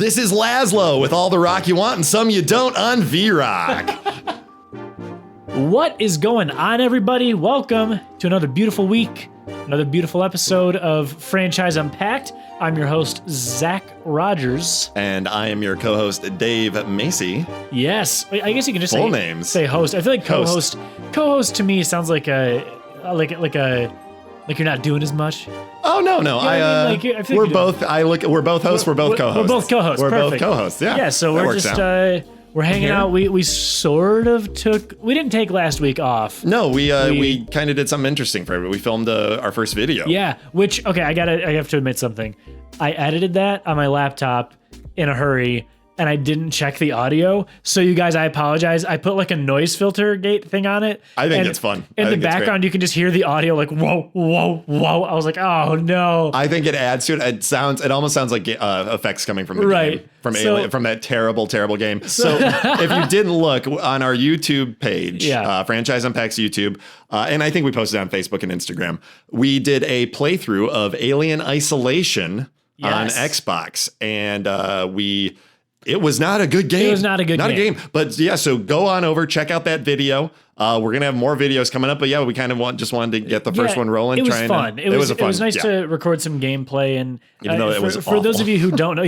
This is Laszlo with all the rock you want and some you don't on V-Rock. What is going on, everybody? Welcome to another beautiful week, another beautiful episode of Franchise Unpacked. I'm your host, Zach Rogers. And I am your co-host, Dave Macy. Yes, I guess you can just Full names. say host. I feel like Host. Co-host to me sounds like like you're not doing as much. Oh no! I feel we're like both. We're both hosts. We're both co-hosts. We're both co-hosts. We're Perfect. both co-hosts. Yeah. Yeah. So that we're works just out. we're hanging Here. out. We sort of took. We didn't take last week off. No, we kind of did something interesting for everybody. We filmed our first video. Yeah. Which okay, I have to admit something. I edited that on my laptop in a hurry. And I didn't check the audio. So you guys, I apologize. I put like a noise filter gate thing on it. I think it's fun. In the background, you can just hear the audio like, whoa, whoa, whoa. I was like, oh no. I think it adds to it. It almost sounds like effects coming from the game. From that terrible game. So if you didn't look on our YouTube page, Franchise Unpack's YouTube, and I think we posted it on Facebook and Instagram, we did a playthrough of Alien Isolation on Xbox. And it was not a good game. It was not a good game. But yeah, so go on over, check out that video. We're going to have more videos coming up. But yeah, we kind of just wanted to get the first one rolling. It was fun. It was nice to record some gameplay. And even though it was for those of you who don't know,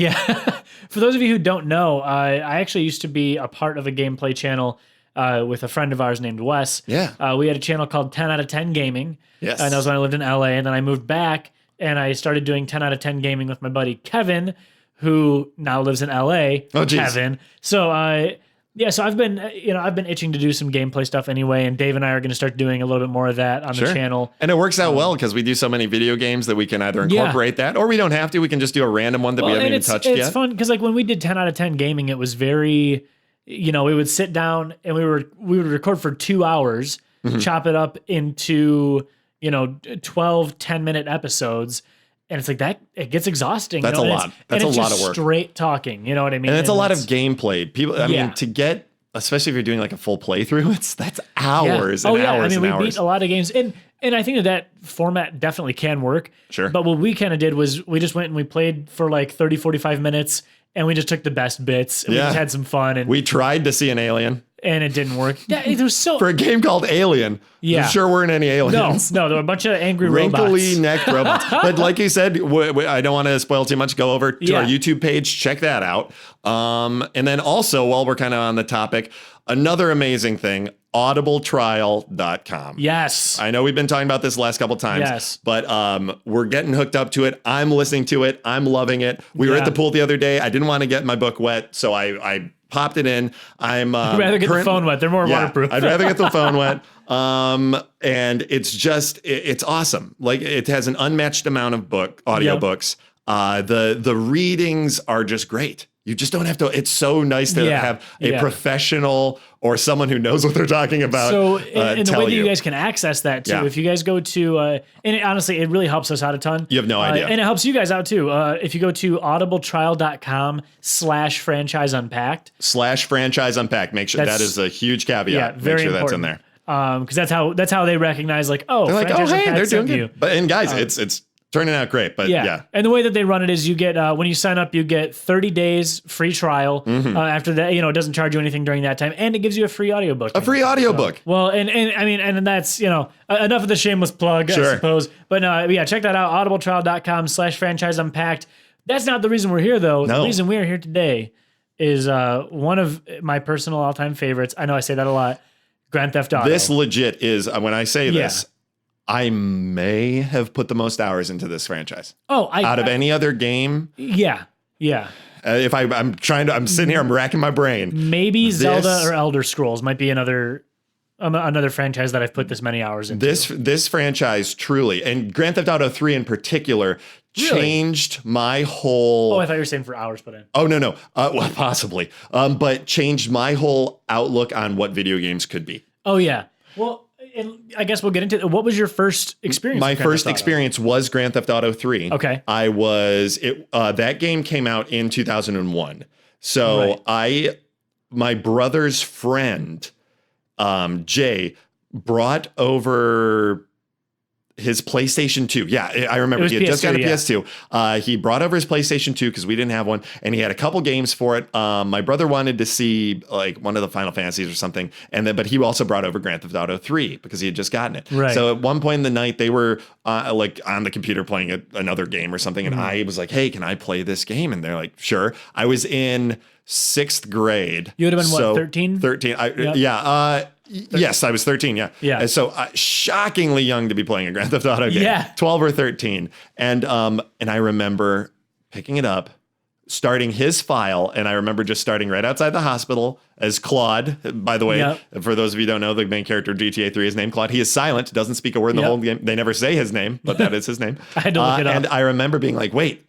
for those of you who don't know, I actually used to be a part of a gameplay channel with a friend of ours named Wes. Yeah. We had a channel called 10 out of 10 Gaming. Yes. And that was when I lived in LA. And then I moved back and I started doing 10 out of 10 Gaming with my buddy Kevin, who now lives in LA. Oh, geez. Kevin. So, so I've been itching to do some gameplay stuff anyway, and Dave and I are going to start doing a little bit more of that on the channel. And it works out well because we do so many video games that we can either incorporate that, or we don't have to. We can just do a random one that we haven't even touched yet. It's fun because like when we did 10 out of 10 Gaming, it was very, we would sit down and we would record for 2 hours, chop it up into 12 10-minute episodes. And it's like that, it gets exhausting. That's a lot. That's a lot of work. Straight talking, you know what I mean? And it's a lot of gameplay. People, I mean, to get, especially if you're doing like a full playthrough, that's hours and hours and hours. We beat a lot of games. And I think that format definitely can work. Sure. But what we kind of did was we just went and we played for like 30, 45 minutes and we just took the best bits and we just had some fun. And we tried to see an alien. And it didn't work. Yeah, it was so... For a game called Alien, there sure weren't any aliens. No, there were a bunch of angry Wrinkly-necked robots. But like you said, I don't want to spoil too much. Go over to our YouTube page, check that out. And then also, while we're kind of on the topic, another amazing thing, audibletrial.com. Yes. I know we've been talking about this the last couple times, but we're getting hooked up to it. I'm listening to it. I'm loving it. We were at the pool the other day. I didn't want to get my book wet, so I popped it in. I'd rather get the phone wet. They're more waterproof. I'd rather get the phone wet. And it's awesome. Like it has an unmatched amount of audiobooks. The readings are just great. You just don't have to. It's so nice to have a professional or someone who knows what they're talking about. So, and the way that you guys can access that too, if you guys go to, and honestly, it really helps us out a ton. You have no idea. And it helps you guys out too. If you go to audibletrial.com/franchise unpacked. /franchise unpacked. Make sure that is a huge caveat. Yeah, very Make sure important. That's in there. Because that's how they recognize like, oh, they're like, oh, hey, they're doing good. You. And guys, it's turning out great, but yeah. And the way that they run it is you get, when you sign up, you get 30 days free trial. After that, it doesn't charge you anything during that time. And it gives you a free audiobook. A free audiobook. Well, and I mean, and that's, enough of the shameless plug, I suppose. But check that out. audibletrial.com/franchise unpacked. That's not the reason we're here though. No. The reason we're here today is one of my personal all-time favorites. I know I say that a lot. Grand Theft Auto. This legit is, when I say this, I may have put the most hours into this franchise. Out of any other game. Yeah. If I'm sitting here, I'm racking my brain. Maybe Zelda or Elder Scrolls might be another franchise that I've put this many hours into. This franchise truly, and Grand Theft Auto 3 in particular, changed my whole... Oh, I thought you were saying for hours put in. Oh, no. Well, possibly. But changed my whole outlook on what video games could be. Oh, yeah. Well... And I guess we'll get into it. What was your first experience? My first experience was Grand Theft Auto 3. Okay. That game came out in 2001. So my brother's friend, Jay, brought over his PlayStation 2. Yeah, I remember he had just got a PS2. He brought over his PlayStation 2 because we didn't have one, and he had a couple games for it. My brother wanted to see like one of the Final Fantasies or something, but he also brought over Grand Theft Auto 3 because he had just gotten it. Right. So at one point in the night, they were like on the computer playing another game or something, and I was like, "Hey, can I play this game?" And they're like, "Sure." I was in 6th grade. You would have been what, 13? 13. Yes, I was 13. Yeah. Yeah. And so shockingly young to be playing a Grand Theft Auto game. Yeah. 12 or 13. And I remember picking it up, starting his file. And I remember just starting right outside the hospital as Claude. By the way, for those of you who don't know, the main character of GTA 3 is named Claude. He is silent, doesn't speak a word in the whole game. They never say his name, but that is his name. I had to look it up. And I remember being like, wait.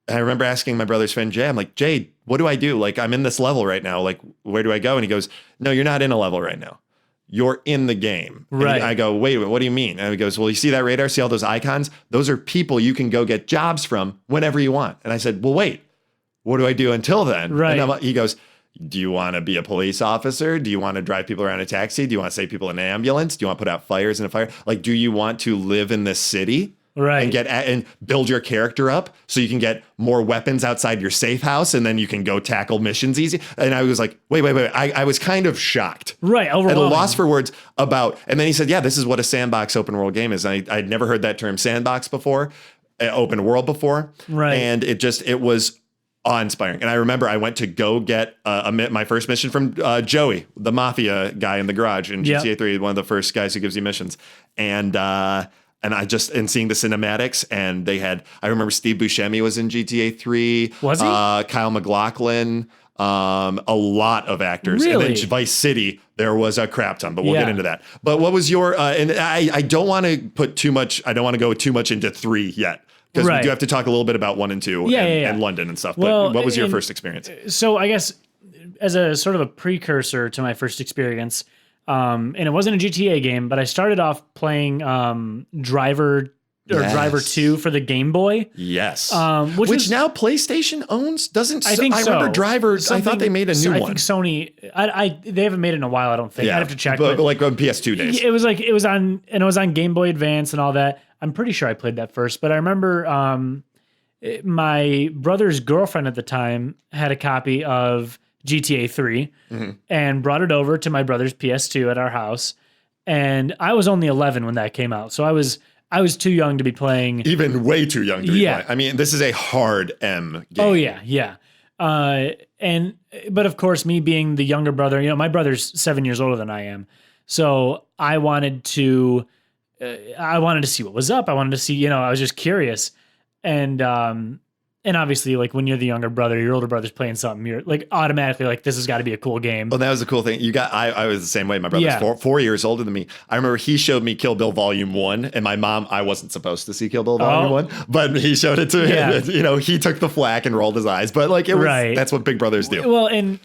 I remember asking my brother's friend, Jay, I'm like, Jay, what do I do? Like, I'm in this level right now. Like, where do I go? And he goes, no, you're not in a level right now. You're in the game. Right. And I go, wait, what do you mean? And he goes, well, you see that radar? See all those icons? Those are people you can go get jobs from whenever you want. And I said, well, wait, what do I do until then? Right. And he goes, do you want to be a police officer? Do you want to drive people around in a taxi? Do you want to save people in an ambulance? Do you want to put out fires in a fire? Like, do you want to live in this city? Right. And build your character up so you can get more weapons outside your safe house, and then you can go tackle missions easy. And I was like, wait. I was kind of shocked. Right. At a loss for words about, and then he said, yeah, this is what a sandbox open world game is. And I'd never heard that term sandbox before, open world before. Right. And it was awe-inspiring. And I remember I went to go get my first mission from Joey, the mafia guy in the garage in GTA 3, one of the first guys who gives you missions. And seeing the cinematics, and I remember Steve Buscemi was in GTA 3. Was he? Kyle MacLachlan, a lot of actors. Really? And then Vice City, there was a crap ton, but we'll get into that. But what was your, and I don't want to put too much, I don't want to go too much into 3 yet, because we do have to talk a little bit about 1 and 2 and London and stuff. Well, but what was your first experience? So I guess as a sort of a precursor to my first experience, and it wasn't a GTA game, but I started off playing Driver 2 for the Game Boy. Yes. Which now PlayStation owns, doesn't I think I so. remember Driver, I thought they made a new one. I think Sony, they haven't made it in a while, I don't think. I'd have to check. But like on PS2 days. It was on Game Boy Advance and all that. I'm pretty sure I played that first, but I remember my brother's girlfriend at the time had a copy of GTA 3 and brought it over to my brother's PS2 at our house. And I was only 11 when that came out. So I was too young to be playing. Even way too young to be playing. I mean, this is a hard M game. Oh, yeah. But of course, me being the younger brother, my brother's 7 years older than I am. So I wanted to see what was up. I wanted to see, I was just curious. And obviously, like when you're the younger brother, your older brother's playing something, you're like automatically like, this has got to be a cool game. Well, that was the cool thing. I was the same way. My brother's 4 years older than me. I remember he showed me Kill Bill Volume 1, and my mom, I wasn't supposed to see Kill Bill Volume 1, but he showed it to him. He took the flack and rolled his eyes, but like that's what big brothers do. Well, and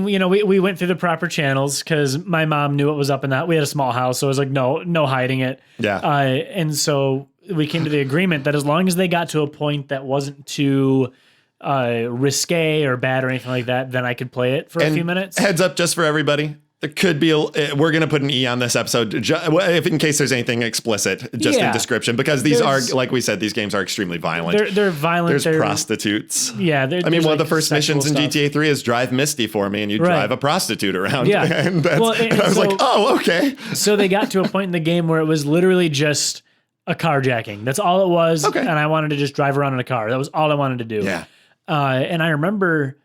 we went through the proper channels because my mom knew what was up in that. We had a small house, so it was like no hiding it. Yeah. And so we came to the agreement that as long as they got to a point that wasn't too risque or bad or anything like that, then I could play it for a few minutes. Heads up, just for everybody. There could be we're going to put an E on this episode if in case there's anything explicit just in description, because these are, like we said, these games are extremely violent. They're violent. There's prostitutes. Yeah. One of the first missions in GTA 3 is drive Misty for me, and you drive a prostitute around. Yeah. and I was like, oh, okay. So they got to a point in the game where it was literally just a carjacking. That's all it was. Okay. And I wanted to just drive around in a car. That was all I wanted to do. Yeah. And I remember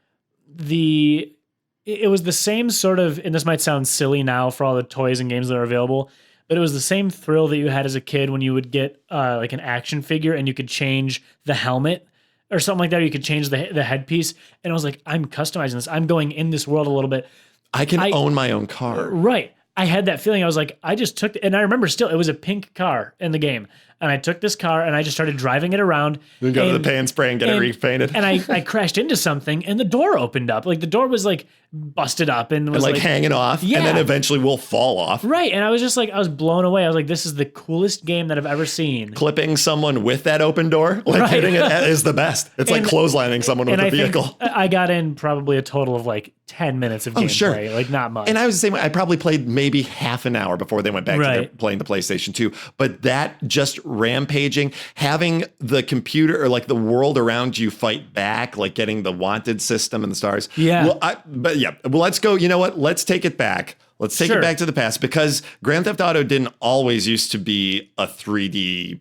it was the same sort of, and this might sound silly now for all the toys and games that are available, but it was the same thrill that you had as a kid when you would get like an action figure and you could change the helmet or something like that. Or you could change the headpiece. And I was like, I'm customizing this. I'm going in this world a little bit. I can own my own car. Right. I had that feeling. I was like, I just took, and I remember still, it was a pink car in the game. and I took this car and I just started driving it around. Then go to the paint spray and get it repainted. And I crashed into something and the door opened up. Like the door was like busted up and was like hanging off. Yeah. And then eventually will fall off. Right. And I was just like, I was blown away. I was like, this is the coolest game that I've ever seen. Clipping someone with that open door, like hitting it is the best. It's like clotheslining someone with a vehicle. I got in probably a total of like 10 minutes of gameplay, like not much. And I was the same way. I probably played maybe half an hour before they went back to playing the PlayStation 2. But that just rampaging, having the computer or like the world around you fight back, like getting the wanted system and the stars. Yeah. Well, let's go. You know what? Let's take it back. Let's take it back to the past, because Grand Theft Auto didn't always used to be a 3D.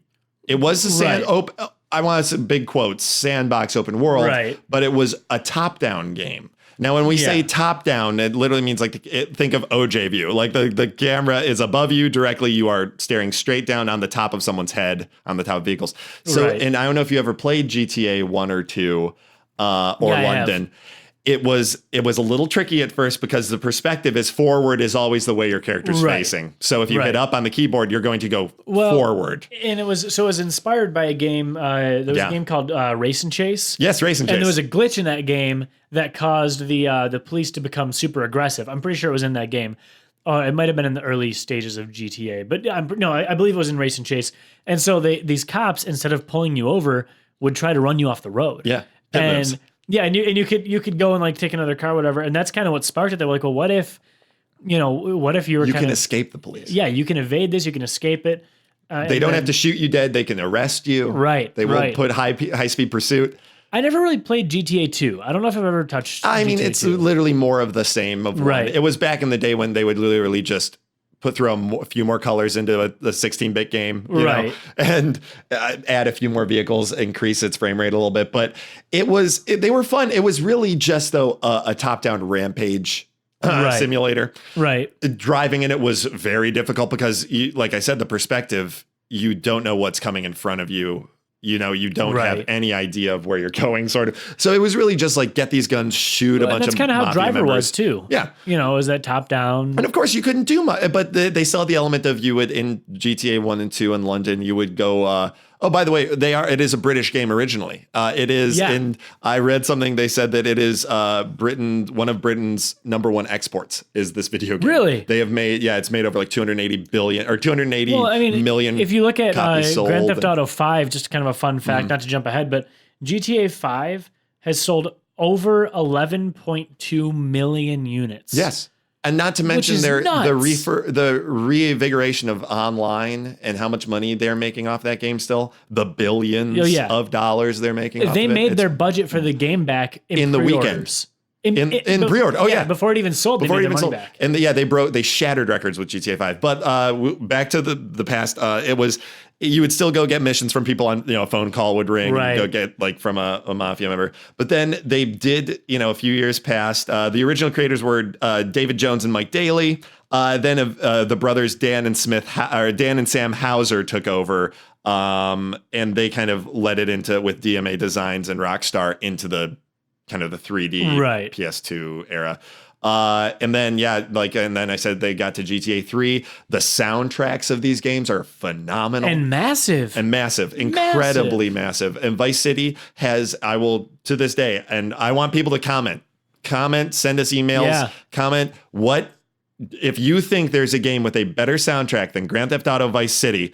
It was a I want to say big quotes, sandbox open world, but it was a top-down game. Now, when we say top down, it literally means like think of OJ view. Like the camera is above you directly. You are staring straight down on the top of someone's head on the top of vehicles. So, and I don't know if you ever played GTA 1 or 2 or London. It was a little tricky at first because the perspective is forward is always the way your character's facing. So if you hit up on the keyboard, you're going to go forward. And it was inspired by a game. There was a game called Race and Chase. Yes, Race and Chase. And there was a glitch in that game that caused the police to become super aggressive. I'm pretty sure it was in that game. It might have been in the early stages of GTA, but I believe it was in Race and Chase. And so these cops, instead of pulling you over, would try to run you off the road. Yeah. And you could go and like take another car, or whatever. And that's kind of what sparked it. They were like, well, what if you can escape the police? Yeah, you can evade this, you can escape it. They don't have to shoot you dead. They can arrest you. Right. They won't put high speed pursuit. I never really played GTA 2. I don't know if I've ever touched GTA it's 2. literally more of the same of one. It was back in the day when they would literally just throw a few more colors into the 16-bit game, you know, and add a few more vehicles, increase its frame rate a little bit. But they were fun. It was really just though a top-down rampage simulator. Right. Driving in it was very difficult because, like I said, the perspective, you don't know what's coming in front of you. You know, you don't have any idea of where you're going, sort of. So it was really just like get these guns, shoot a bunch of. That's kind of how Driver members. Was too. Yeah, is that top down? And of course, you couldn't do much, but they saw the element of you would in GTA 1 and 2 in London. You would go. Oh, by the way, it is a British game originally. It is, and I read something. They said that it is one of Britain's #1 exports is this video game. Really? They have made, it's made over like 280 billion or 280 million. If you look at Grand Theft Auto 5, just kind of a fun fact, not to jump ahead, but GTA 5 has sold over 11.2 million units. Yes. And not to mention the reinvigoration of online and how much money they're making off that game still. The billions of dollars they're making off of it. They made their budget for the game back in the weekends. In pre-order. Oh, yeah. Before it even sold, they made their money back. And they shattered records with GTA 5. But back to the past, it was, you would still go get missions from people on, a phone call would ring and go get like from a mafia member. But then they did, a few years past, the original creators were David Jones and Mike Daly. Then the brothers Dan and Sam Hauser took over. And they kind of led it into with DMA Designs and Rockstar into the kind of the 3D PS2 era. And then I said they got to GTA 3. The soundtracks of these games are phenomenal. And massive. Incredibly massive. And Vice City I will to this day, and I want people to comment, send us emails, comment what, if you think there's a game with a better soundtrack than Grand Theft Auto Vice City,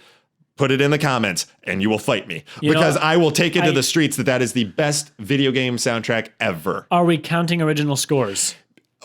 put it in the comments and you will fight me because I will take it to the streets that is the best video game soundtrack ever. Are we counting original scores?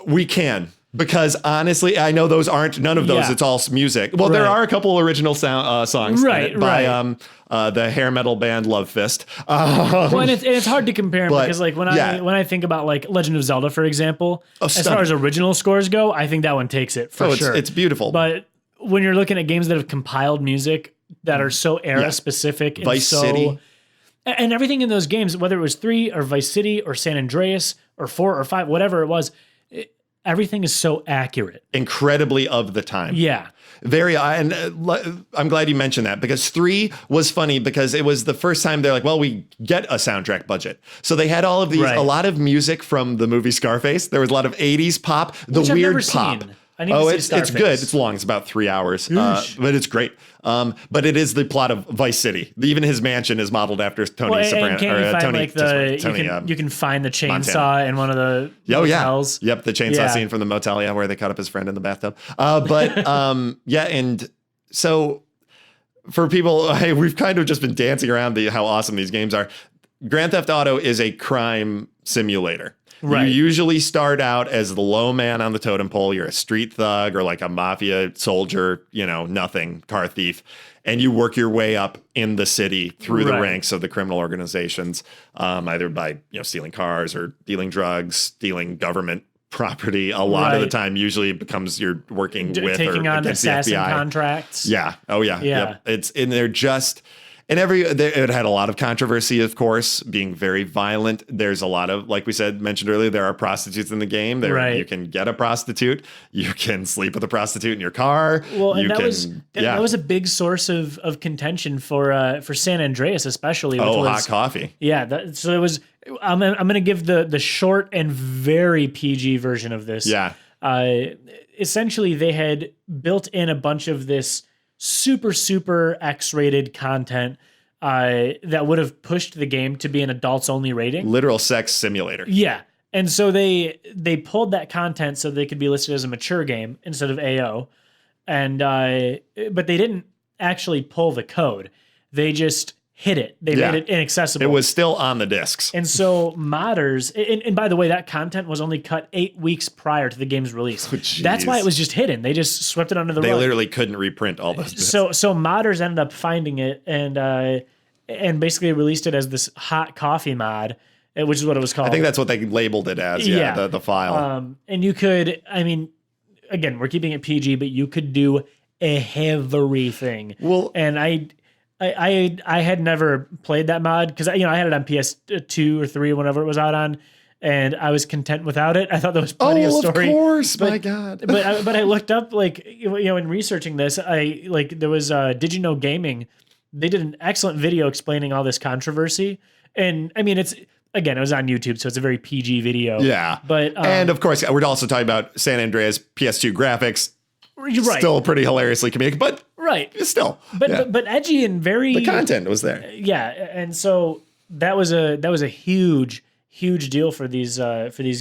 We can, because honestly, I know none of those. It's all music. Well, there are a couple original songs by the hair metal band Love Fist. And it's hard to compare them because like when I think about like Legend of Zelda, for example, as far as original scores go, I think that one takes it for sure. It's beautiful. But when you're looking at games that have compiled music that are so era specific, Vice City, and everything in those games, whether it was 3 or Vice City or San Andreas or 4 or 5, whatever it was, everything is so accurate, incredibly of the time. Yeah. And I'm glad you mentioned that because 3 was funny because it was the first time they're like, well, we get a soundtrack budget. So they had all of these, a lot of music from the movie Scarface. There was a lot of 80s pop, the weird pop. I need to see it's good. It's long. It's about 3 hours, but it's great. But it is the plot of Vice City. Even his mansion is modeled after Tony Soprano. You can find the chainsaw in one of the motels. Yep, the chainsaw scene from the motel, where they cut up his friend in the bathtub. And so for people, we've kind of just been dancing around how awesome these games are. Grand Theft Auto is a crime simulator. Right. You usually start out as the low man on the totem pole. You're a street thug or like a mafia soldier, nothing, car thief. And you work your way up in the city through the ranks of the criminal organizations, either by stealing cars or dealing drugs, stealing government property. A lot of the time, usually it becomes you're working with taking or on against the assassin FBI. contracts. Yeah. Oh yeah. Yep. It's in there just. And it had a lot of controversy, of course, being very violent. There's a lot of, like we mentioned earlier, there are prostitutes in the game. You can get a prostitute. You can sleep with a prostitute in your car. Well, and that was a big source of contention for San Andreas, especially. Hot coffee. Yeah. So it was. I'm going to give the short and very PG version of this. Yeah. Essentially, they had built in a bunch of this super, super X-rated content that would have pushed the game to be an adults-only rating. Literal sex simulator. Yeah. And so they pulled that content so they could be listed as a mature game instead of AO. And but they didn't actually pull the code. They just hid it. They made it inaccessible. It was still on the discs. And so modders, and by the way, that content was only cut 8 weeks prior to the game's release. That's why it was just hidden. They just swept it under the rug. They literally couldn't reprint all those discs. So modders ended up finding it and basically released it as this hot coffee mod, which is what it was called. I think that's what they labeled it as. Yeah. The file. And you could, again, we're keeping it PG, but you could do everything. Well, and I had never played that mod because I had it on PS2 or 3 or whatever it was out on, and I was content without it. I thought there was plenty of story. Of course, my God. but I looked up in researching this, there was Did You Know Gaming? They did an excellent video explaining all this controversy, and it was on YouTube, so it's a very PG video. Yeah, but and of course we're also talking about San Andreas PS2 graphics. Right. Still pretty hilariously comedic, but still. But edgy and very. The content was there. Yeah, and so that was a huge deal for these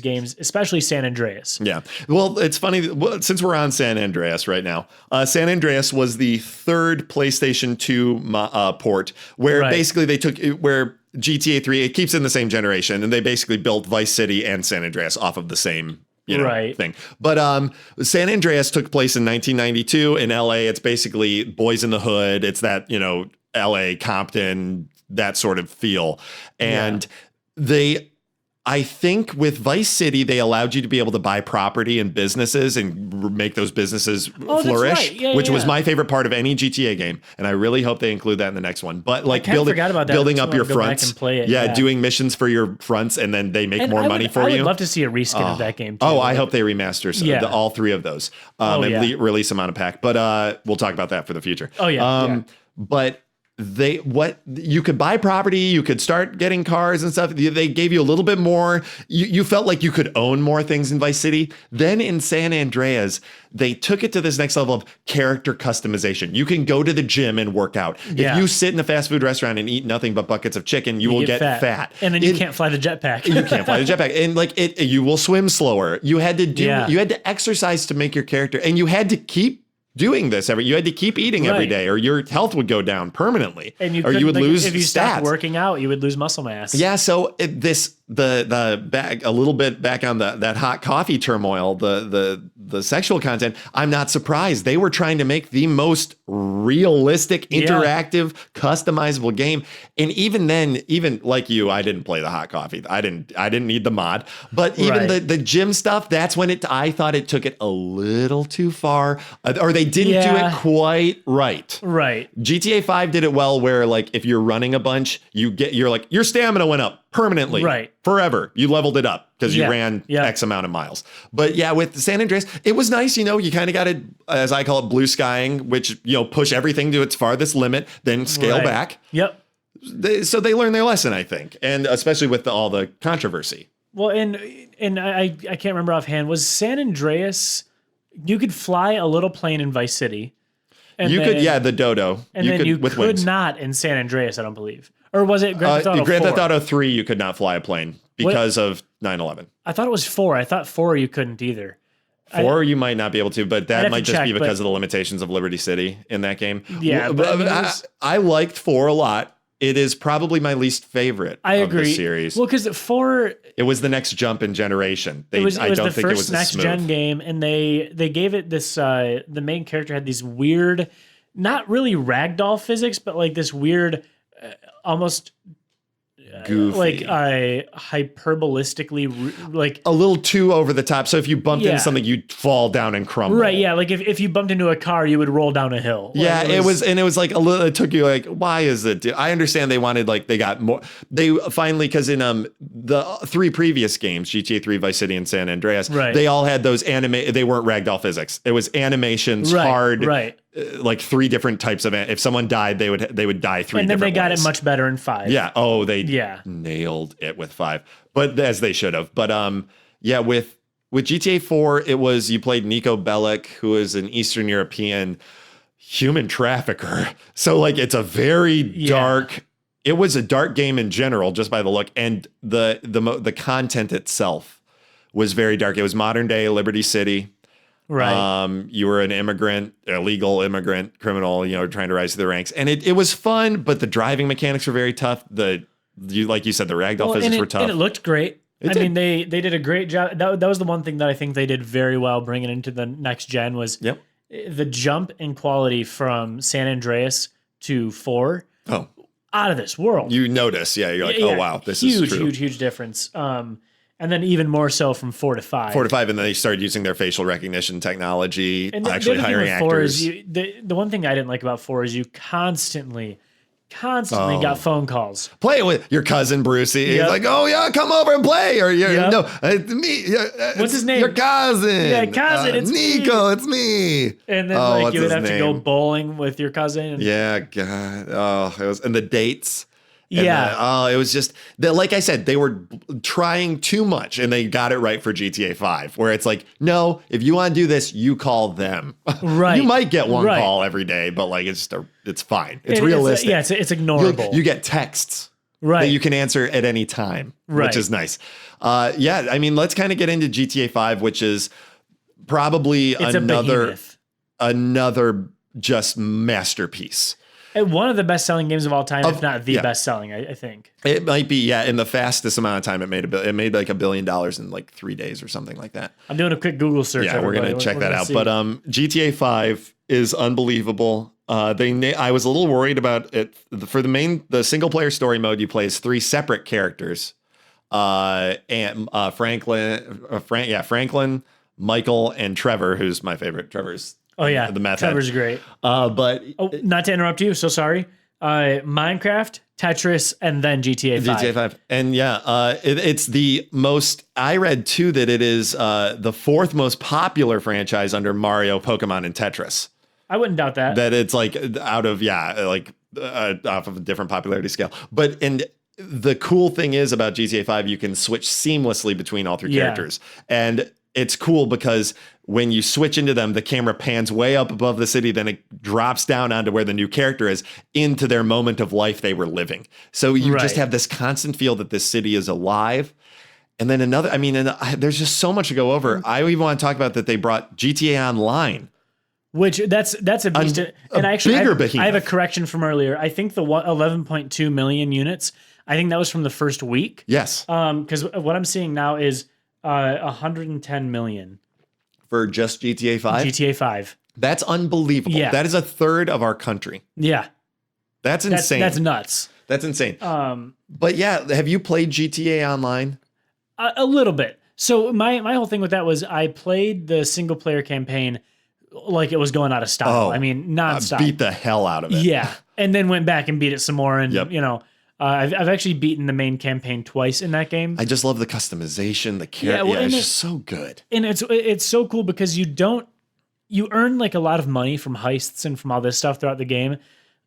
games, especially San Andreas. Yeah. Well, it's funny since we're on San Andreas right now. San Andreas was the third PlayStation 2 port where basically they took where GTA 3 it keeps in the same generation, and they basically built Vice City and San Andreas off of the same. Thing. But San Andreas took place in 1992 in LA. It's basically Boys in the Hood. It's that, LA, Compton, that sort of feel. And I think with Vice City, they allowed you to be able to buy property and businesses and make those businesses flourish, which was my favorite part of any GTA game. And I really hope they include that in the next one. But building up your fronts, doing missions for your fronts, and then they make more money for you. I would love to see a reskin of that game too. I hope they remaster all three of those and release them on a pack. But we'll talk about that for the future. But you could buy property, you could start getting cars and stuff. They gave you a little bit more. You felt like you could own more things in Vice City. Then in San Andreas, they took it to this next level of character customization. You can go to the gym and work out. If you sit in a fast food restaurant and eat nothing but buckets of chicken, you will get fat. And then you can't fly the jetpack. You can't fly the jetpack. And you will swim slower. You had to exercise to make your character, and you had to keep doing this you had to keep eating every day, or your health would go down permanently, and you would lose if you stats. stopped working out, you would lose muscle mass. Yeah, so the back a little bit back on that hot coffee turmoil, the sexual content. I'm not surprised. They were trying to make the most realistic, interactive, customizable game, and even then, even like you, I didn't play the hot coffee. I didn't need the mod, but even the gym stuff. That's when I thought it took it a little too far, or they didn't do it quite right. Right. GTA 5 did it well, where if you're running a bunch, your stamina went up permanently. Right. Forever. You leveled it up because you ran X amount of miles. But with San Andreas, it was nice. You kind of got to, as I call it, blue skying, which, push everything to its farthest limit, then scale back. Yep. So they learned their lesson, I think. And especially with all the controversy. Well, and I can't remember offhand, was San Andreas you could fly a little plane in Vice City. And you could, the Dodo. And then you could not in San Andreas, I don't believe. Or was it Grand Theft Auto 4? Grand Theft Auto 3, you could not fly a plane because of 9/11. I thought it was 4. I thought 4 you couldn't either. 4 you might not be able to, but that might just be because of the limitations of Liberty City in that game. Yeah, I liked 4 a lot. It is probably my least favorite of the series. Well, because 4... It was the next jump in generation. I don't think it was the next-gen game, and they gave it this... the main character had these weird, not really ragdoll physics, but like this weird, almost... goofy, like hyperbolistically, like a little too over the top. So if you bumped into something, you'd fall down and crumble. Right? Yeah. Like if you bumped into a car, you would roll down a hill. Yeah, it was like a little. It took you like, why is it? I understand they wanted they got more. They finally, because in the 3 previous games, GTA 3, Vice City, and San Andreas, they all had those They weren't ragdoll physics. It was animations, hard. Right. Like 3 different types of. If someone died, they would die 3 different ways. And then they got it much better in 5. Yeah. Oh, they nailed it with 5, but as they should have. But with GTA 4, it was you played Nico Bellic, who is an Eastern European human trafficker. So like it's a very dark. It was a dark game in general, just by the look, and the content itself was very dark. It was modern day Liberty City. Right. You were an immigrant, illegal immigrant, criminal, trying to rise to the ranks. And it was fun, but the driving mechanics were very tough. Like you said, the ragdoll physics were tough. And it looked great. Mean, they did a great job. That was the one thing that I think they did very well bringing into the next gen was the jump in quality from San Andreas to 4. Oh. Out of this world. You notice, you're like, oh wow, this is true. Huge difference. And then even more so from 4 to 5. 4 to 5, and then they started using their facial recognition technology, and actually hiring actors. The one thing I didn't like about 4 is you constantly got phone calls. Play it with your cousin Brucey. He's like, oh yeah, come over and play. Or me. What's his name? Your cousin. Yeah, cousin. It's Nico. me. It's me. And then you would have to go bowling with your cousin. Yeah, God. Oh, it was, and the dates. And it was just that, like I said, they were trying too much, and they got it right for GTA 5, where it's like, no, if you want to do this, you call them. Right. You might get one call every day, but like it's fine. It's realistic. It's ignorable. You get texts that you can answer at any time, which is nice. I mean, let's kind of get into GTA 5, which is probably another just masterpiece. One of the best-selling games of all time, if not the best-selling, I think. It might be, in the fastest amount of time it made like $1 billion in like 3 days or something like that. I'm doing a quick Google search. Yeah, we're going to check that out. See. But GTA 5 is unbelievable. I was a little worried about it. For the single-player story mode, you play as 3 separate characters. Franklin, Michael, and Trevor, who's my favorite. Trevor's the meth Trevor's head. Great. But not to interrupt you, so sorry. Minecraft, Tetris, and then GTA 5. GTA 5. And it's the most, I read too that it is the 4th most popular franchise under Mario, Pokemon, and Tetris. I wouldn't doubt that. That it's like off of a different popularity scale. And the cool thing is about GTA 5, you can switch seamlessly between all 3 characters. And it's cool because when you switch into them, the camera pans way up above the city, then it drops down onto where the new character is into their moment of life they were living. So you just have this constant feel that this city is alive. And then there's just so much to go over. I even want to talk about that they brought GTA Online. Which that's a beast. And actually, I have a correction from earlier. I think the 11.2 million units, I think that was from the first week. Yes. Because what I'm seeing now is 110 million. For just GTA 5? GTA 5. That's unbelievable. Yeah. That is a third of our country. Yeah. That's insane. That's nuts. That's insane. But have you played GTA Online? A little bit. So my whole thing with that was I played the single player campaign like it was going out of style. I mean, nonstop. Beat the hell out of it. Yeah. And then went back and beat it some more. And, I've actually beaten the main campaign twice in that game. I just love the customization, the character. It's just so good. And it's so cool because you earn like a lot of money from heists and from all this stuff throughout the game.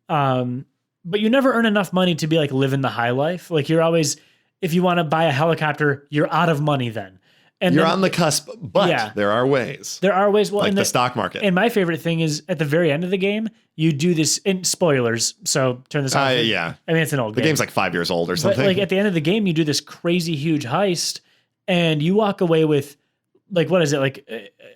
But you never earn enough money to be like living the high life. Like you're always, if you want to buy a helicopter, you're out of money then. And you're on the cusp, but there are ways. There are ways. Well, like the stock market. And my favorite thing is at the very end of the game, you do this. In spoilers, so turn this off. Yeah. I mean, it's an old game. The game's like 5 years old or something. But like at the end of the game, you do this crazy huge heist, and you walk away with like, what is it, like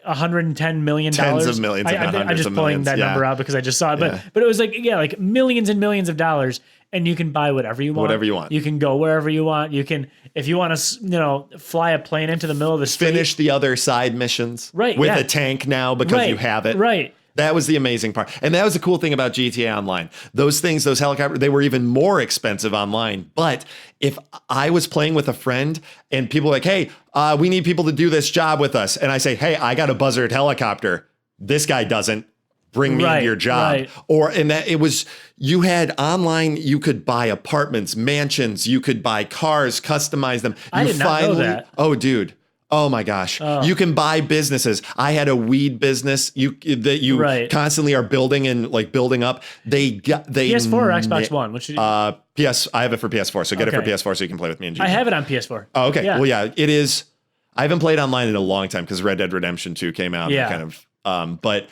$110 million? Tens of millions. I'm just pulling that number out because I just saw it. But it was like, like millions and millions of dollars. And you can buy whatever you want. Whatever you want. You can go wherever you want. You can, if you want to, fly a plane into the middle of the street. Finish the other side missions. Right. With a tank now because you have it. Right. That was the amazing part. And that was the cool thing about GTA Online. Those things, those helicopters, they were even more expensive online. But if I was playing with a friend and people were like, hey, we need people to do this job with us. And I say, hey, I got a buzzard helicopter. This guy doesn't. Bring me into your job. And that it was, you had online, you could buy apartments, mansions, you could buy cars, customize them. I did not know that. Oh, dude. Oh my gosh. You can buy businesses. I had a weed business you constantly are building and like building up. They PS4 or Xbox One? Which I have it for PS4. So get it for PS4 so you can play with me and GTA. I have it on PS4. Oh, okay. Yeah. Well, yeah, it is. I haven't played online in a long time because Red Dead Redemption 2 came out. Yeah. And kind of, but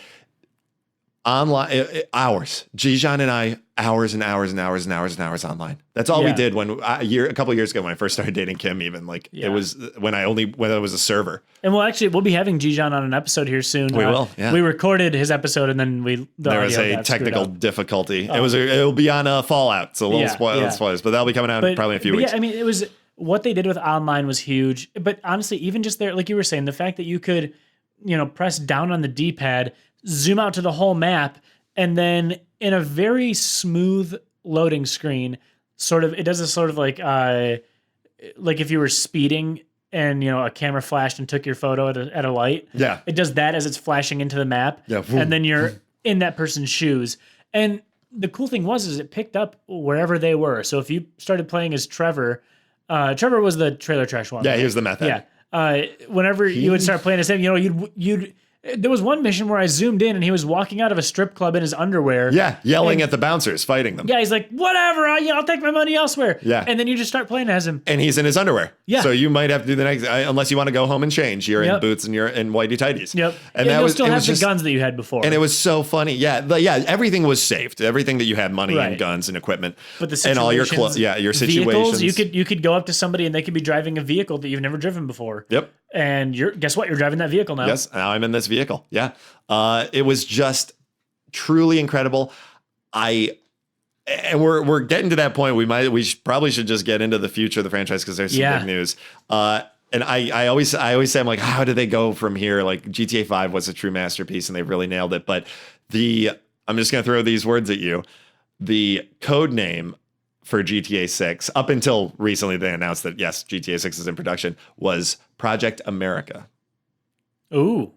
online hours. Jijan and I hours and hours and hours and hours and hours online. That's all we did when a couple of years ago when I first started dating Kim. Even like it was when it was a server. And we'll be having Jijan on an episode here soon. We will. Yeah. We recorded his episode and then there was a technical difficulty. It'll be on Fallout, so we'll spoilers, but that'll be coming out probably in a few weeks. Yeah, I mean it was what they did with online was huge. But honestly, even just there, like you were saying, the fact that you could press down on the D-pad, zoom out to the whole map, and then in a very smooth loading screen, it does a sort of like if you were speeding and a camera flashed and took your photo at a light. Yeah, it does that as it's flashing into the map. Yeah, and then you're in that person's shoes. And the cool thing is it picked up wherever they were. So if you started playing as Trevor, Trevor was the trailer trash one. Yeah, right? he was the meth head. Yeah. Whenever you would start playing as him, you'd there was one mission where I zoomed in and he was walking out of a strip club in his underwear. Yeah, yelling at the bouncers, fighting them. Yeah, he's like, whatever, I'll take my money elsewhere. Yeah. And then you just start playing as him. And he's in his underwear. Yeah. So you might have to do the next, unless you want to go home and change. You're in boots and you're in whitey tighties. Yep. And you'll still have the guns that you had before. And it was so funny. Yeah, everything was saved. Everything that you had, money and guns and equipment. But the and all your your situations. Vehicles, you could go up to somebody and they could be driving a vehicle that you've never driven before. Yep. And guess what? You're driving that vehicle now. Yes, now I'm in this vehicle. Yeah. It was just truly incredible. And we're getting to that point. We probably should just get into the future of the franchise because there's some big news. And I always say, I'm like, how did they go from here? Like GTA 5 was a true masterpiece and they really nailed it. But I'm just going to throw these words at you. The code name for GTA 6, up until recently they announced that, yes, GTA 6 is in production, was Project America. Ooh.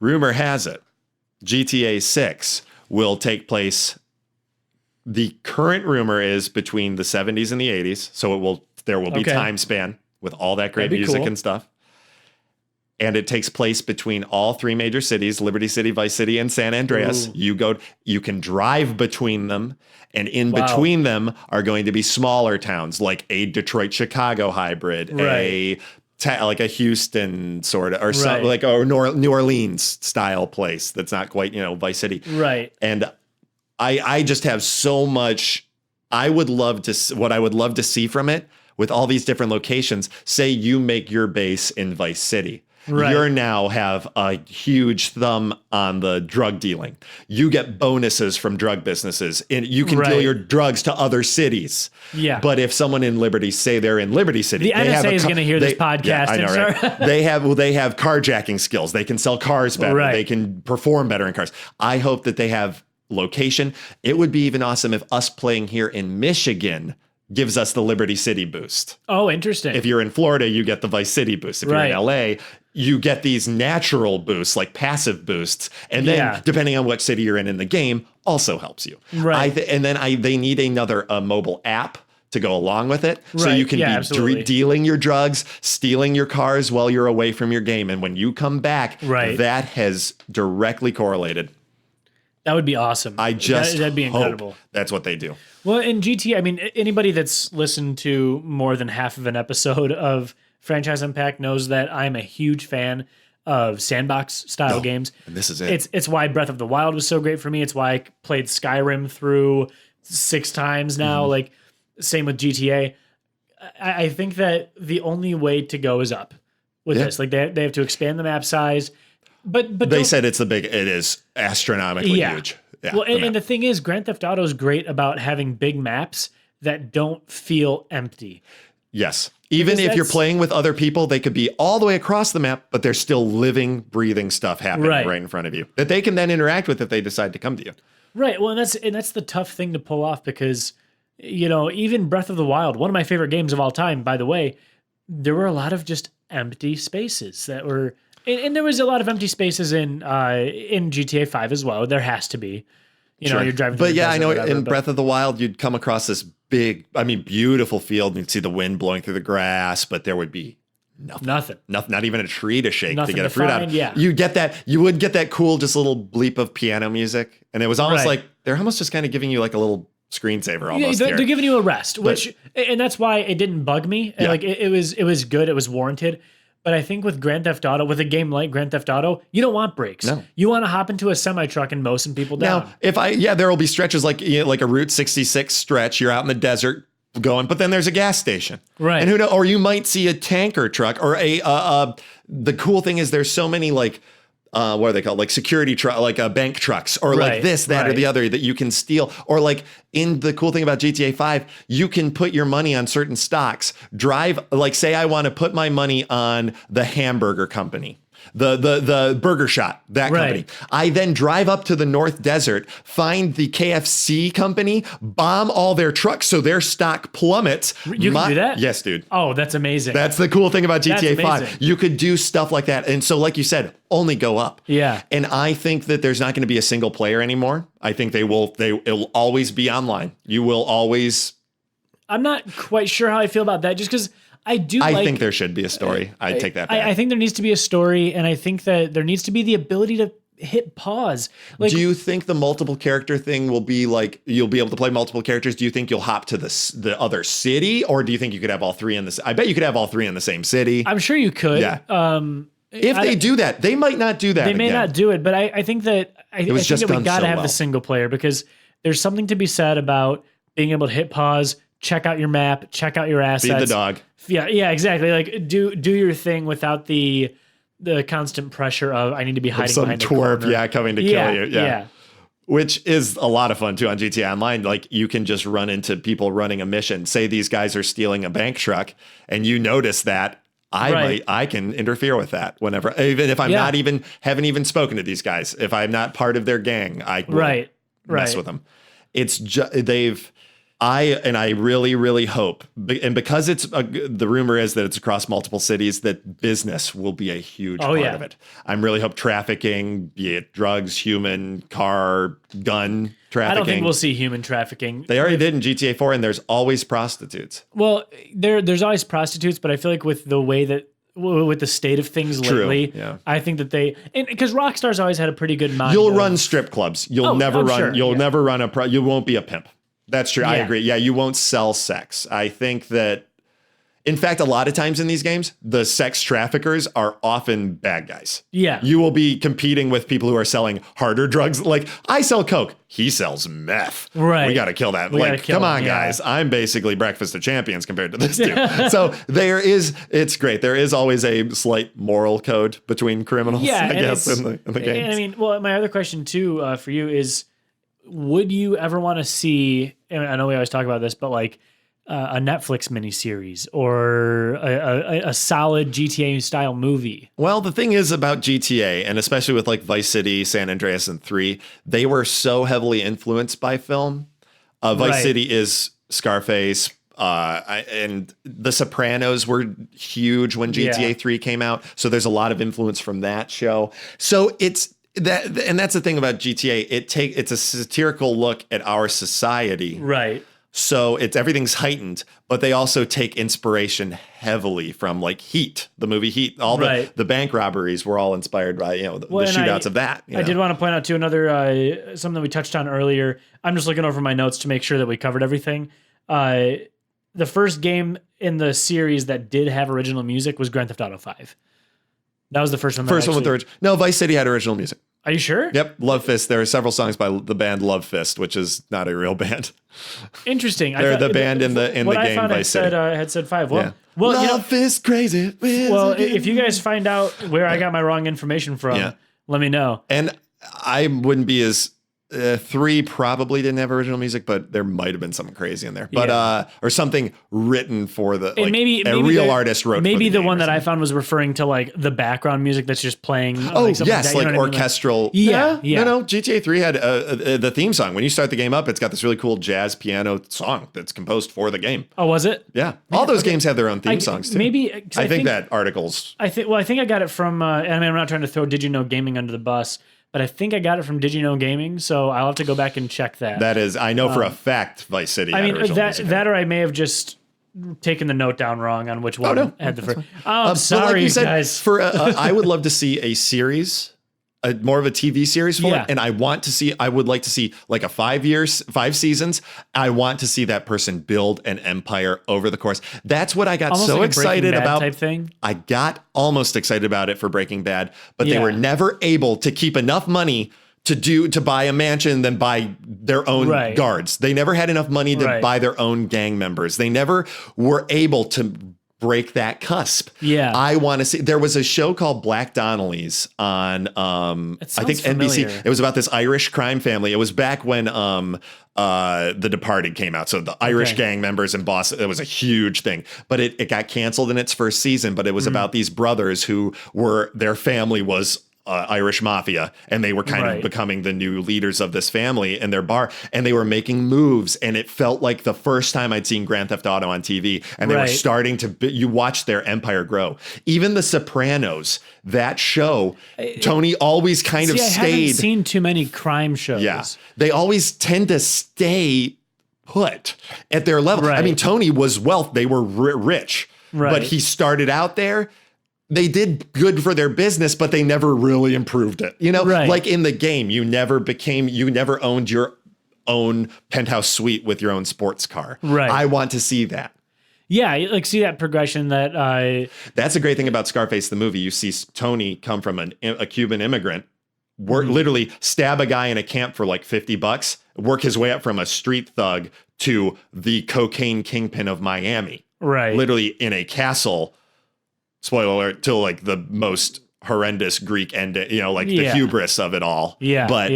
Rumor has it, GTA 6 will take place. The current rumor is between the 70s and the 80s. So there will be time span with all that great music and stuff. And it takes place between all three major cities, Liberty City, Vice City, and San Andreas. Ooh. You can drive between them, and in between them are going to be smaller towns like a Detroit-Chicago hybrid, like a Houston sort of, or something like a New Orleans style place that's not quite, Vice City. Right. And I just have so much. What I would love to see from it with all these different locations. Say you make your base in Vice City. Right. You now have a huge thumb on the drug dealing. You get bonuses from drug businesses, and you can deal your drugs to other cities. Yeah. But if someone in Liberty, say they're in Liberty City, the NSA is going to hear this podcast. Yeah, I know, right? they have carjacking skills. They can sell cars better. Right. They can perform better in cars. I hope that they have location. It would be even awesome if us playing here in Michigan gives us the Liberty City boost. Oh, interesting. If you're in Florida, you get the Vice City boost. If you're in LA, you get these natural boosts, like passive boosts. And then depending on what city you're in the game, also helps you. Right. They need another mobile app to go along with it. So you can be dealing your drugs, stealing your cars while you're away from your game. And when you come back, that has directly correlated. That would be awesome. That'd be incredible. That's what they do. Well, in GTA, I mean, anybody that's listened to more than half of an episode of Franchise Unpacked knows that I'm a huge fan of sandbox style games. And this is it. It's why Breath of the Wild was so great for me. It's why I played Skyrim through 6 times now. Like, same with GTA. I think that the only way to go is up with this. Like, they have to expand the map size. But they said it is astronomically huge. Yeah, well, and the thing is, Grand Theft Auto is great about having big maps that don't feel empty. Yes. Even if you're playing with other people, they could be all the way across the map, but there's still living, breathing stuff happening right in front of you that they can then interact with if they decide to come to you. Right. Well, and that's the tough thing to pull off because, even Breath of the Wild, one of my favorite games of all time, by the way, there were a lot of just empty spaces that were, and there was a lot of empty spaces in GTA 5 as well. There has to be. You're driving. But yeah, I know in Breath of the Wild, you'd come across this big, beautiful field and you'd see the wind blowing through the grass, but there would be nothing, not even a tree to shake to get a fruit out of. Yeah. You would get that cool, just little bleep of piano music. And it was almost like, they're almost just kind of giving you like a little screensaver almost. Yeah, they're giving you a rest, and that's why it didn't bug me. Yeah. Like it was good. It was warranted. But I think with Grand Theft Auto, with a game like Grand Theft Auto, you don't want brakes. No. You want to hop into a semi-truck and mow some people down. Now, there will be stretches like a Route 66 stretch. You're out in the desert going, but then there's a gas station. Right. And who knows, or you might see a tanker truck or the cool thing is there's so many what are they called? Like security truck, like bank trucks or like this, that, or the other that you can steal. Or like the cool thing about GTA 5, you can put your money on certain stocks, say I want to put my money on the hamburger company, the burger shot, that company. I then drive up to the North Desert, find the KFC company, bomb all their trucks so their stock plummets. You can do that? Yes, dude. Oh, that's amazing. That's the cool thing about GTA 5. You could do stuff like that. And so, like you said, only go up. Yeah. And I think that there's not going to be a single player anymore. I think it'll always be online. You will always. I'm not quite sure how I feel about that just because I think there should be a story. I take that back. I think there needs to be a story, and I think that there needs to be the ability to hit pause. Like, do you think the multiple character thing will be like you'll be able to play multiple characters? Do you think you'll hop to the other city, or do you think you could have all three in this? I bet you could have all three in the same city. I'm sure you could. Yeah. If they do that, they might not do that. They may not do it, but I think that I think that we got to have the single player because there's something to be said about being able to hit pause, check out your map, check out your assets. Feed the dog. Yeah, exactly. Like do your thing without the constant pressure of I need to be hiding behind a corner. Coming to kill you. Yeah. Which is a lot of fun too on GTA Online. Like you can just run into people running a mission. Say these guys are stealing a bank truck, and you notice that. I can interfere with that whenever, even if I'm not haven't even spoken to these guys. If I'm not part of their gang, I will mess with them. It's I really, really hope, and because the rumor is that it's across multiple cities, that business will be a huge part of it. I really hope trafficking, be it drugs, human, car, gun trafficking. I don't think we'll see human trafficking. They already did in GTA 4, and there's always prostitutes. Well, there's always prostitutes, but I feel like with the way that with the state of things lately, I think that because Rockstar's always had a pretty good mind. You'll run strip clubs. You'll never run. You'll never run you won't be a pimp. That's true. I agree. Yeah, you won't sell sex. I think that, in fact, a lot of times in these games, the sex traffickers are often bad guys. Yeah. You will be competing with people who are selling harder drugs. Like, I sell coke. He sells meth. Right. We got to kill that. Come on, guys. I'm basically Breakfast of Champions compared to this dude. So it's great. There is always a slight moral code between criminals, I guess, in the games. I mean, well, my other question, too, for you is, would you ever want to see, and I know we always talk about this, but like a Netflix miniseries or a solid GTA style movie? Well, the thing is about GTA, and especially with like Vice City, San Andreas, and 3, they were so heavily influenced by film. Vice City is Scarface, and The Sopranos were huge when GTA 3 came out. So there's a lot of influence from that show. So it's and that's the thing about GTA. It's a satirical look at our society. Right. So everything's heightened, but they also take inspiration heavily from like Heat, the movie Heat. All the bank robberies were all inspired by, the shootouts of that. I did want to point out too something that we touched on earlier. I'm just looking over my notes to make sure that we covered everything. the first game in the series that did have original music was Grand Theft Auto 5. That was the first one. First one with the original. No, Vice City had original music. Are you sure? Yep. Love Fist. There are several songs by the band Love Fist, which is not a real band. Interesting. They're the band in the game Vice City. Had said 5. Well, Yeah. well, Love Fist crazy. Well, if you guys find out where I got my wrong information from, let me know. And I wouldn't be as 3 probably didn't have original music, but there might have been something crazy in there. But or something written for the like maybe a real artist wrote. Maybe for the one that I found was referring to like the background music that's just playing. Oh yes, like orchestral. Yeah. No, GTA 3 had the theme song. When you start the game up, it's got this really cool jazz piano song that's composed for the game. Oh, was it? Yeah, all those games have their own theme songs too. Maybe I think that articles. I think I got it from. And I mean, I'm not trying to throw Did You Know Gaming under the bus. But I think I got it from Did You Know Gaming, so I'll have to go back and check that. That is, I know for a fact Vice City. I mean, that or I may have just taken the note down wrong on which one had the first. I'm sorry, like you said, guys. For I would love to see a series. More of a TV series for it, and I would like to see like a 5 seasons. I want to see that person build an empire over the course. That's what I got almost so like excited about. Type thing. I got almost excited about it for Breaking Bad, but they were never able to keep enough money to buy a mansion, then buy their own guards. They never had enough money to buy their own gang members. They never were able to break that cusp. Yeah. I want to see, there was a show called Black Donnellys on I think familiar. NBC. It was about this Irish crime family. It was back when The Departed came out. So the Irish gang members in Boston, it was a huge thing. But it got canceled in its first season, but it was about these brothers who their family was Irish mafia, and they were kind of becoming the new leaders of this family in their bar, and they were making moves, and it felt like the first time I'd seen Grand Theft Auto on TV, and they were starting to you watch their empire grow. Even The Sopranos, that show, Tony always kind of stayed. I haven't seen too many crime shows. Yeah, they always tend to stay put at their level. I mean, Tony was they were rich, but he started out there. They did good for their business, but they never really improved it. You know, like in the game, you never owned your own penthouse suite with your own sports car. Right. I want to see that. Yeah, like see that progression That's a great thing about Scarface, the movie. You see Tony come from a Cuban immigrant, literally stab a guy in a camp for like $50, work his way up from a street thug to the cocaine kingpin of Miami. Right. Literally in a castle. Spoiler alert, till like the most horrendous Greek ending, the hubris of it all. Yeah. But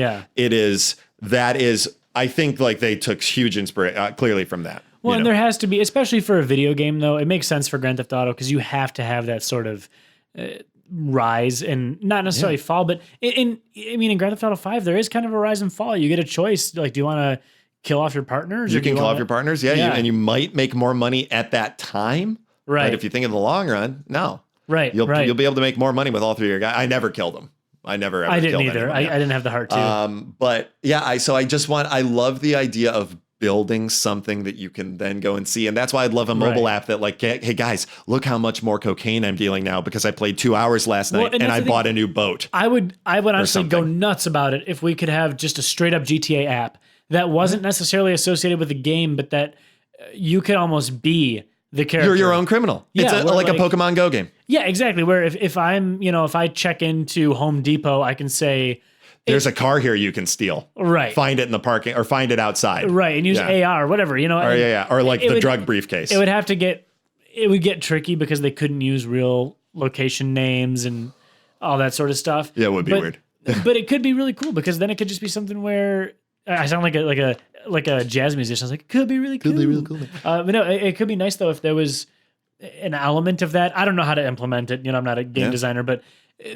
that is, I think like they took huge inspiration clearly from that. Well, and there has to be, especially for a video game though, it makes sense for Grand Theft Auto because you have to have that sort of rise and not necessarily fall, but in Grand Theft Auto 5, there is kind of a rise and fall. You get a choice. Like, do you want to kill off your partners? You can kill off your partners. Yeah. and you might make more money at that time. Right. But if you think in the long run, no. Right. You'll be able to make more money with all 3 of your guys. I never killed them. I never ever didn't killed either. anyone. I didn't have the heart to. But yeah, I love the idea of building something that you can then go and see. And that's why I'd love a mobile app that like, hey guys, look how much more cocaine I'm dealing now because I played 2 hours last night and I bought a new boat. I would honestly go nuts about it if we could have just a straight up GTA app that wasn't necessarily associated with the game, but that you could almost be the character. You're your own criminal. It's like a Pokemon Go game. Yeah, exactly. Where if I'm, if I check into Home Depot, I can say, there's a car here you can steal. Right. Find it in the parking or find it outside. Right. And use AR or whatever, Or like the drug briefcase. It would get tricky because they couldn't use real location names and all that sort of stuff. Yeah, it would be weird. But it could be really cool because then it could just be something where I sound like a jazz musician. I was like, it could be really cool. Could be really cool. But no, it could be nice though if there was an element of that. I don't know how to implement it. I'm not a game designer, but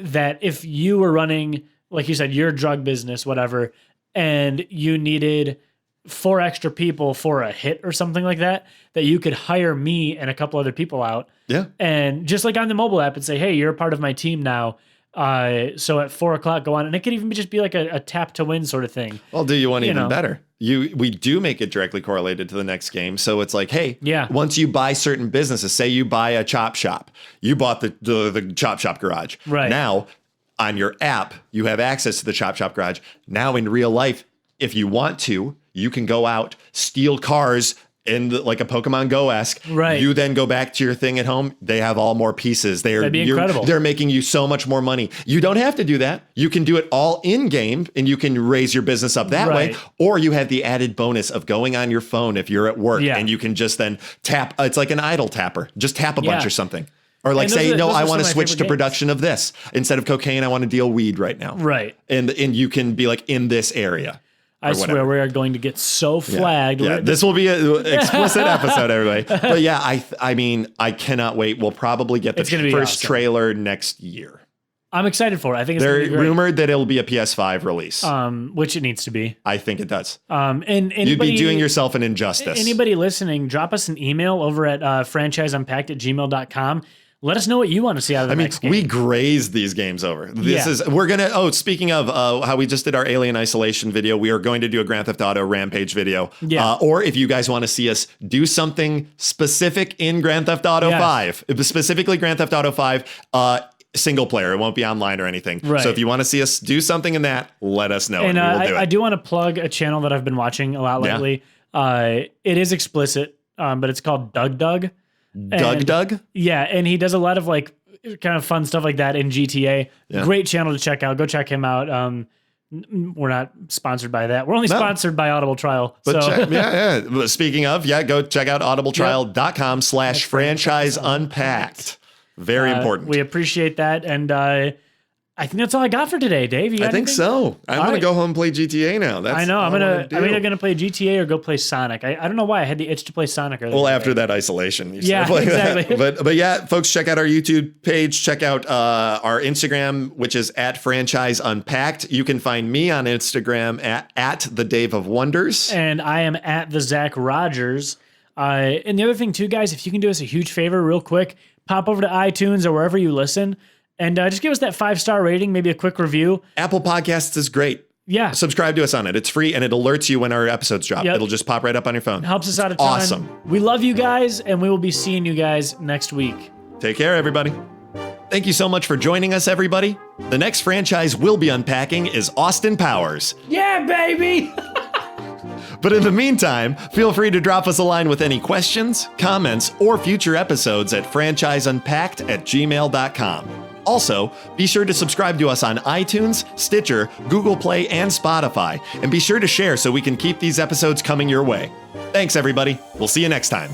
that if you were running, like you said, your drug business, whatever, and you needed 4 extra people for a hit or something like that you could hire me and a couple other people out. Yeah. And just like on the mobile app and say, hey, you're a part of my team now. So at 4:00 go on, and it could even just be like a tap to win sort of thing. Well, do you want even better? We do make it directly correlated to the next game. So it's like, hey, once you buy certain businesses, say you buy a chop shop, you bought the chop shop garage. Right. Now on your app, you have access to the chop shop garage. Now in real life, if you want to, you can go out, steal cars like a Pokemon Go-esque. Right. You then go back to your thing at home. They have all more pieces. That'd be incredible. They're making you so much more money. You don't have to do that. You can do it all in game and you can raise your business up that way. Or you have the added bonus of going on your phone if you're at work and you can just then tap. It's like an idle tapper. Just tap a bunch or something. Or like say, no, I want to switch to production of this. Instead of cocaine, I want to deal weed right now. Right. And you can be like in this area. I swear we are going to get so flagged. Yeah. This will be an explicit episode, everybody. But yeah, I mean, I cannot wait. We'll probably get the first trailer next year. I'm excited for it. I think it's They're rumored that it'll be a PS5 release. Which it needs to be. I think it does. And you'd be doing yourself an injustice. Anybody listening, drop us an email over at franchiseunpacked@gmail.com. Let us know what you want to see out of the next game. We graze these games over. Speaking of how we just did our Alien Isolation video, we are going to do a Grand Theft Auto Rampage video. Yeah. Or if you guys want to see us do something specific in Grand Theft Auto 5, specifically Grand Theft Auto 5, single player. It won't be online or anything. Right. So if you want to see us do something in that, let us know. And we will do it. I do want to plug a channel that I've been watching a lot lately. It is explicit, but it's called Doug. Doug? Yeah, and he does a lot of like kind of fun stuff like that in GTA. Yeah. Great channel to check out. Go check him out. We're not sponsored by that. We're only sponsored by Audible Trial. But speaking of, go check out audibletrial.com/franchiseunpacked. Very important. We appreciate that. And I think that's all I got for today, Dave. I think so. I'm going to go home and play GTA now. I know. I'm either going to play GTA or go play Sonic. I don't know why I had the itch to play Sonic earlier. Well, after that isolation. Exactly. But yeah, folks, check out our YouTube page. Check out our Instagram, which is @franchiseunpacked. You can find me on Instagram at the Dave of Wonders. And I am at the Zach Rogers. And the other thing too, guys, if you can do us a huge favor real quick, pop over to iTunes or wherever you listen. And just give us that 5-star rating, maybe a quick review. Apple Podcasts is great. Yeah. Subscribe to us on it. It's free and it alerts you when our episodes drop. It'll just pop right up on your phone. It helps us out a ton. Awesome. We love you guys, and we will be seeing you guys next week. Take care, everybody. Thank you so much for joining us, everybody. The next franchise we'll be unpacking is Austin Powers. Yeah, baby! But in the meantime, feel free to drop us a line with any questions, comments, or future episodes at franchiseunpacked@gmail.com. Also, be sure to subscribe to us on iTunes, Stitcher, Google Play, and Spotify. And be sure to share so we can keep these episodes coming your way. Thanks, everybody. We'll see you next time.